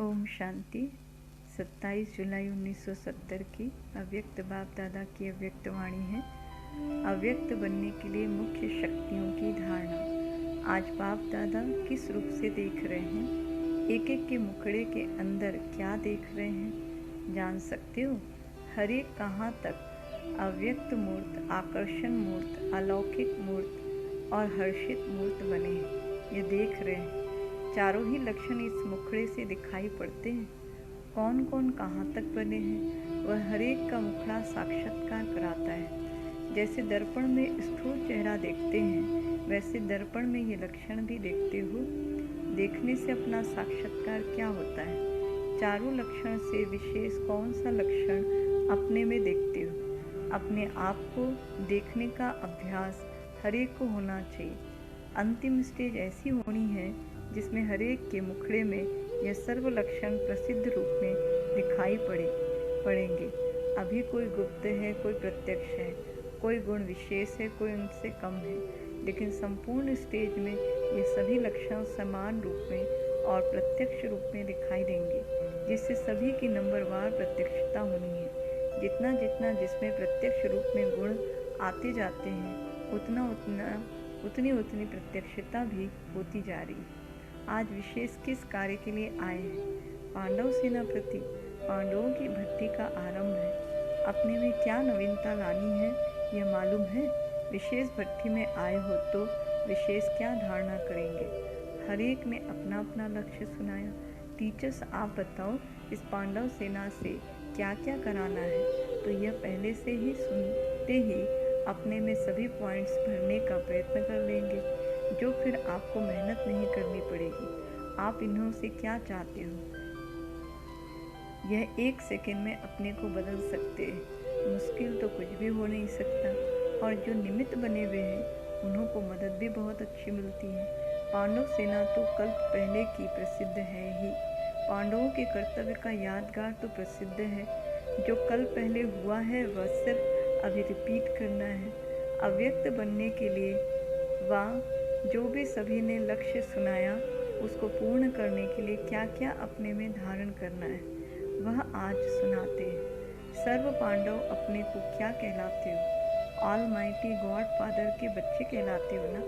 ओम शांति। 27 जुलाई 1970 की अव्यक्त बाप दादा की अव्यक्त वाणी है। अव्यक्त बनने के लिए मुख्य शक्तियों की धारणा। आज बाप दादा किस रूप से देख रहे हैं, एक एक के मुखड़े के अंदर क्या देख रहे हैं, जान सकते हो। हर एक कहाँ तक अव्यक्त मूर्त, आकर्षण मूर्त, अलौकिक मूर्त और हर्षित मूर्त बने हैं, ये देख रहे हैं। चारों ही लक्षण इस मुखड़े से दिखाई पड़ते हैं। कौन कौन कहाँ तक बने हैं, वह हर एक का मुखड़ा साक्षात्कार कराता है। जैसे दर्पण में स्थूल चेहरा देखते हैं, वैसे दर्पण में ये लक्षण भी देखते हो। देखने से अपना साक्षात्कार क्या होता है। चारों लक्षण से विशेष कौन सा लक्षण अपने में देखते हो। अपने आप को देखने का अभ्यास हर एक को होना चाहिए। अंतिम स्टेज ऐसी होनी है जिसमें हर एक के मुखड़े में यह सर्व लक्षण प्रसिद्ध रूप में दिखाई पड़ेंगे। अभी कोई गुप्त है, कोई प्रत्यक्ष है, कोई गुण विशेष है, कोई उनसे कम है, लेकिन संपूर्ण स्टेज में ये सभी लक्षण समान रूप में और प्रत्यक्ष रूप में दिखाई देंगे, जिससे सभी की नंबरवार प्रत्यक्षता होनी है। जितना जितना जिसमें प्रत्यक्ष रूप में गुण आते जाते हैं, उतनी प्रत्यक्षता भी होती जा रही है। आज विशेष किस कार्य के लिए आए हैं। पांडव सेना प्रति पांडवों की भट्टी का आरंभ है। अपने में क्या नवीनता लानी है, यह मालूम है। विशेष भट्टी में आए हो तो विशेष क्या धारणा करेंगे। हर एक ने अपना अपना लक्ष्य सुनाया। टीचर्स, आप बताओ, इस पांडव सेना से क्या क्या कराना है। तो यह पहले से ही सुनते ही अपने में सभी पॉइंट्स भरने का प्रयत्न कर लेंगे, जो फिर आपको मेहनत नहीं करनी पड़ेगी। आप इन्हों से क्या चाहते हो, यह 1 सेकंड में अपने को बदल सकते हैं। मुश्किल तो कुछ भी हो नहीं सकता। और जो निमित्त बने हुए हैं, उन्हों को मदद भी बहुत अच्छी मिलती है। पांडव सेना तो कल्प पहले की प्रसिद्ध है ही। पांडवों के कर्तव्य का यादगार तो प्रसिद्ध है। जो कल पहले हुआ है वह सिर्फ अभी रिपीट करना है। अव्यक्त बनने के लिए वह जो भी सभी ने लक्ष्य सुनाया, उसको पूर्ण करने के लिए क्या क्या अपने में धारण करना है, वह आज सुनाते हैं। सर्व पांडव अपने को क्या कहलाते हो। ऑल माइटी गॉड फादर के बच्चे कहलाते हो ना।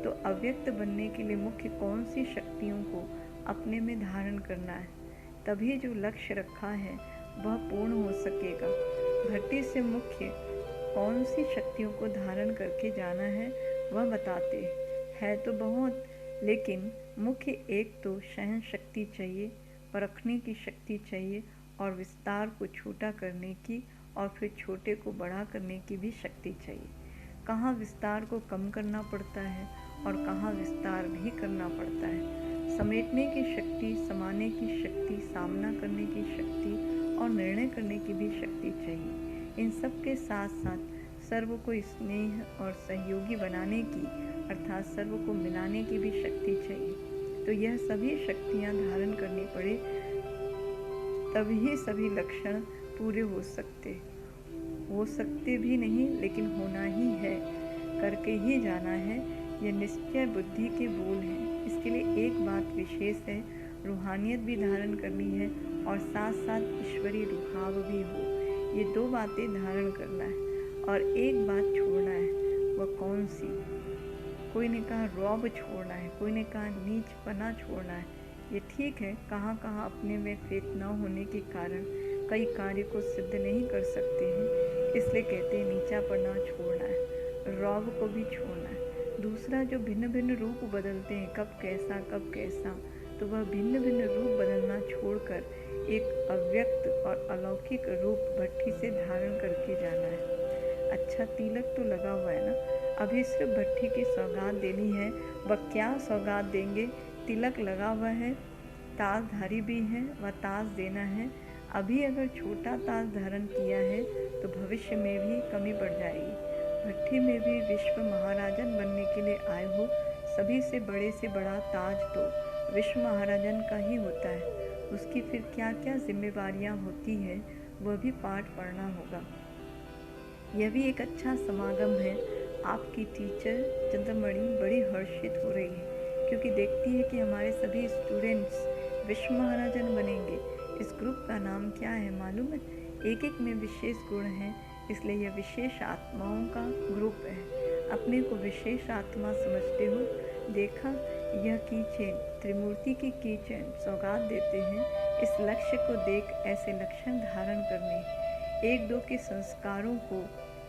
तो अव्यक्त बनने के लिए मुख्य कौन सी शक्तियों को अपने में धारण करना है, तभी जो लक्ष्य रखा है वह पूर्ण हो सकेगा। भट्टी से मुख्य कौन सी शक्तियों को धारण करके जाना है, वह बताते है तो बहुत, लेकिन मुख्य एक तो सहन शक्ति चाहिए, परखने की शक्ति चाहिए, और विस्तार को छोटा करने की और फिर छोटे को बड़ा करने की भी शक्ति चाहिए। कहाँ विस्तार को कम करना पड़ता है और कहाँ विस्तार भी करना पड़ता है। समेटने की शक्ति, समाने की शक्ति, सामना करने की शक्ति और निर्णय करने की भी शक्ति चाहिए। इन सब के साथ साथ सर्व को स्नेह और सहयोगी बनाने की, अर्थात सर्व को मिलाने की भी शक्ति चाहिए। तो यह सभी शक्तियाँ धारण करनी पड़े, तभी सभी लक्षण पूरे हो सकते भी नहीं, लेकिन होना ही है, करके ही जाना है। यह निश्चय बुद्धि के बोल हैं। इसके लिए एक बात विशेष है, रूहानियत भी धारण करनी है और साथ साथ ईश्वरीय रुहाव भी हो। ये 2 बातें धारण करना है और एक बात छोड़ना है। वह कौन सी? कोई ने कहा रौब छोड़ना है, कोई ने कहा नीचपना छोड़ना है। ये ठीक है, कहाँ कहाँ अपने में फेथ न होने के कारण कई कार्य को सिद्ध नहीं कर सकते हैं, इसलिए कहते हैं नीचापना छोड़ना है, रौब को भी छोड़ना है। दूसरा, जो भिन्न भिन्न रूप बदलते हैं, कब कैसा, तो वह भिन्न भिन्न रूप बदलना छोड़कर एक अव्यक्त और अलौकिक रूप भट्टी से धारण करके जाना है। अच्छा, तिलक तो लगा हुआ है ना। अभी सिर्फ भट्टी की सौगात देनी है। वह क्या सौगात देंगे? तिलक लगा हुआ है, ताजधारी भी है, वह ताज देना है। अभी अगर छोटा ताज धारण किया है तो भविष्य में भी कमी पड़ जाएगी। भट्टी में भी विश्व महाराजन बनने के लिए आए हो। सभी से बड़ा ताज तो विश्व महाराजन का ही होता है। उसकी फिर क्या क्या जिम्मेवारियां होती है, वह भी पाठ पढ़ना होगा। यह भी एक अच्छा समागम है। आपकी टीचर चंद्रमणि बड़ी हर्षित हो रही है, क्योंकि देखती है कि हमारे सभी स्टूडेंट्स विश्व महाराजन बनेंगे। इस ग्रुप का नाम क्या है मालूम है? एक एक में विशेष गुण हैं, इसलिए यह विशेष आत्माओं का ग्रुप है। अपने को विशेष आत्मा समझते हो? देखा, यह कीचेन त्रिमूर्ति की कीचेन सौगात देते हैं। इस लक्ष्य को देख ऐसे लक्षण धारण करने, एक दो के संस्कारों को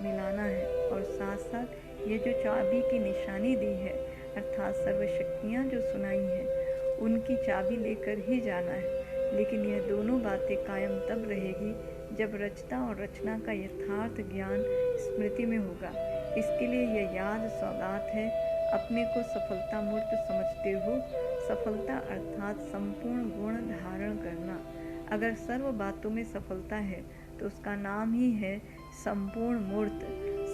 मिलाना है और साथ साथ ये जो चाबी की निशानी दी है अर्थात सर्वशक्तियाँ जो सुनाई हैं उनकी चाबी लेकर ही जाना है। लेकिन यह दोनों बातें कायम तब रहेगी जब रचता और रचना का यथार्थ ज्ञान स्मृति में होगा। इसके लिए यह याद सौगात है। अपने को सफलता मूर्त समझते हो? सफलता अर्थात संपूर्ण गुण धारण करना। अगर सर्व बातों में सफलता है तो उसका नाम ही है संपूर्ण मूर्त।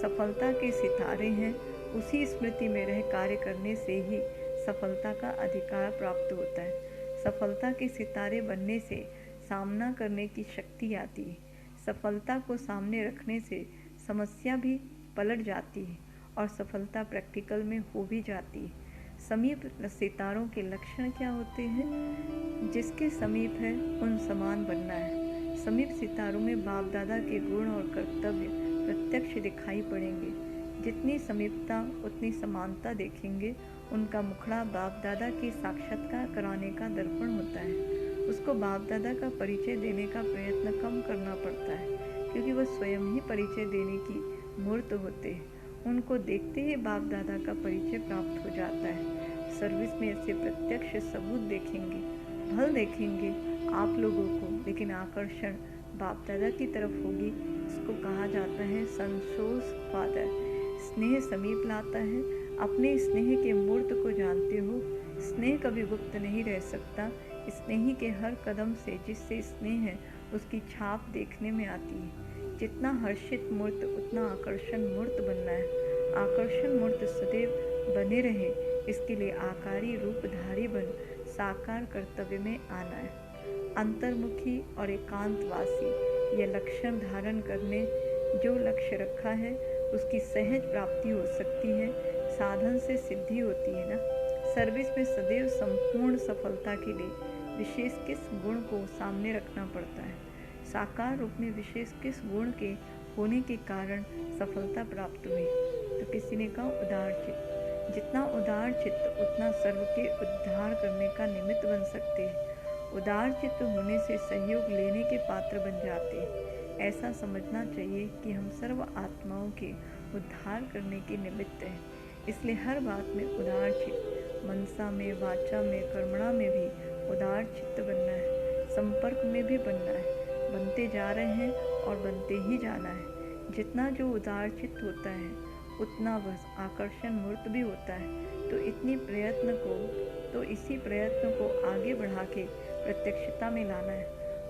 सफलता के सितारे हैं, उसी स्मृति में रह कार्य करने से ही सफलता का अधिकार प्राप्त होता है। सफलता के सितारे बनने से सामना करने की शक्ति आती है। सफलता को सामने रखने से समस्या भी पलट जाती है और सफलता प्रैक्टिकल में हो भी जाती है। समीप सितारों के लक्षण क्या होते हैं? जिसके समीप है उन समान बनना है। समीप सितारों में बाप दादा के गुण और कर्तव्य प्रत्यक्ष दिखाई पड़ेंगे। जितनी समीपता उतनी समानता देखेंगे। उनका मुखड़ा बाप दादा की साक्षात्कार कराने का दर्पण होता है। उसको बाप दादा का परिचय देने का प्रयत्न कम करना पड़ता है, क्योंकि वह स्वयं ही परिचय देने की मूर्त होते हैं। उनको देखते ही बाप दादा का परिचय प्राप्त हो जाता है। सर्विस में ऐसे प्रत्यक्ष सबूत देखेंगे, भल देखेंगे आप लोगों को, लेकिन आकर्षण बाप दादा की तरफ होगी। इसको कहा जाता है संसोस फादर। स्नेह समीप लाता है। अपने स्नेह के मूर्त को जानते हो? स्नेह कभी गुप्त नहीं रह सकता। स्नेही के हर कदम से जिससे स्नेह है उसकी छाप देखने में आती है। जितना हर्षित मूर्त उतना आकर्षण मूर्त बनना है। आकर्षण मूर्त सदैव बने रहे, इसके लिए आकारी रूपधारी बन साकार कर्तव्य में आना है। अंतर्मुखी और एकांतवासी यह लक्षण धारण करने जो लक्ष्य रखा है उसकी सहज प्राप्ति हो सकती है। साधन से सिद्धि होती है ना। सर्विस में सदैव संपूर्ण सफलता के लिए विशेष किस गुण को सामने रखना पड़ता है? साकार रूप में विशेष किस गुण के होने के कारण सफलता प्राप्त हुई? तो किसी ने कहा उदार चित्त। जितना उदार चित्त उतना सर्व के उद्धार करने का निमित्त बन सकते हैं। उदार चित्त होने से सहयोग लेने के पात्र बन जाते हैं। ऐसा समझना चाहिए कि हम सर्व आत्माओं के उद्धार करने के निमित्त हैं। इसलिए हर बात में उदार चित्त, मनसा में, वाचा में, कर्मणा में भी उदार चित्त बनना है। संपर्क में भी बनना है। बनते जा रहे हैं और बनते ही जाना है। जितना जो उदार चित्त होता है उतना वह आकर्षण मूर्त भी होता है। तो इसी प्रयत्न को आगे बढ़ा के प्रत्यक्षता में लाना है।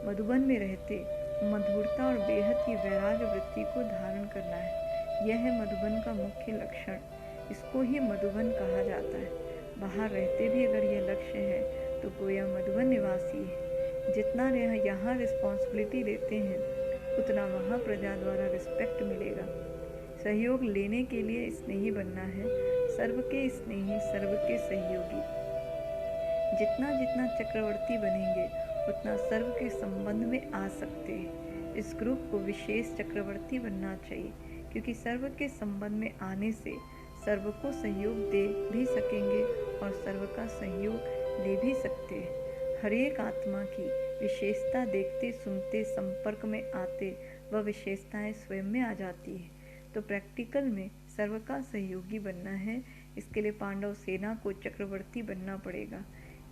मधुबन में रहते मधुरता और बेहद की वैराग्य वृत्ति को धारण करना है। यह है मधुबन का मुख्य लक्षण। इसको ही मधुबन कहा जाता है। बाहर रहते भी अगर यह लक्ष्य है तो गोया मधुबन निवासी है। जितना यहाँ रिस्पॉन्सिबिलिटी लेते हैं उतना वहाँ प्रजा द्वारा रिस्पेक्ट मिलेगा। सहयोग लेने के लिए स्नेही बनना है। सर्व के स्नेही, सर्व के सहयोगी। जितना जितना चक्रवर्ती बनेंगे उतना सर्व के संबंध में आ सकते हैं। इस ग्रुप को विशेष चक्रवर्ती बनना चाहिए, क्योंकि सर्व के संबंध में आने से सर्व को सहयोग दे भी सकेंगे और सर्व का सहयोग ले भी सकते हैं। हर एक आत्मा की विशेषता देखते सुनते संपर्क में आते वह विशेषताएं स्वयं में आ जाती है। तो प्रैक्टिकल में सर्व का सहयोगी बनना है। इसके लिए पांडव सेना को चक्रवर्ती बनना पड़ेगा।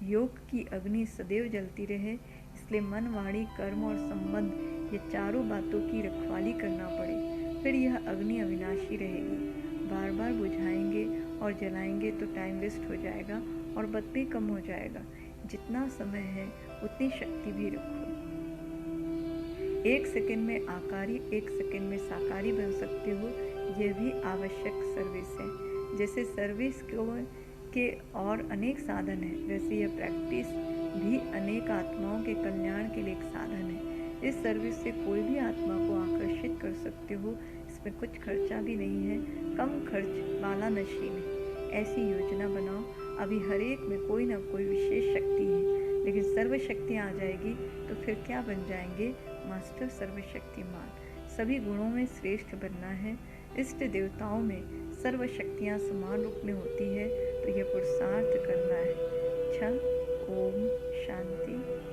योग की अग्नि सदैव जलती रहे, इसलिए मन, वाणी, कर्म और संबंध ये चारों बातों की रखवाली करना पड़े। फिर यह अग्नि अविनाशी रहेगी। बार बार बुझाएंगे और जलाएंगे तो टाइम वेस्ट हो जाएगा और बत भी कम हो जाएगा। जितना समय है उतनी शक्ति भी रखो। 1 सेकंड में आकारी, 1 सेकंड में साकारी बन सकते हो। यह भी आवश्यक सर्विस है। जैसे सर्विस के और अनेक साधन हैं, वैसे यह प्रैक्टिस भी अनेक आत्माओं के कल्याण के लिए एक साधन है। इस सर्विस से कोई भी आत्मा को आकर्षित कर सकते हो। इसमें कुछ खर्चा भी नहीं है। कम खर्च वाला नशीन है। ऐसी योजना बनाओ। अभी हर एक में कोई ना कोई विशेष शक्ति है। लेकिन सर्वशक्तियाँ आ जाएगी तो फिर क्या बन जाएंगे? मास्टर सर्वशक्तिमान। सभी गुणों में श्रेष्ठ बनना है। इष्ट देवताओं में सर्वशक्तियाँ समान रूप में होती है, तो यह पुरुषार्थ करना है। अच्छा, ओम शांति।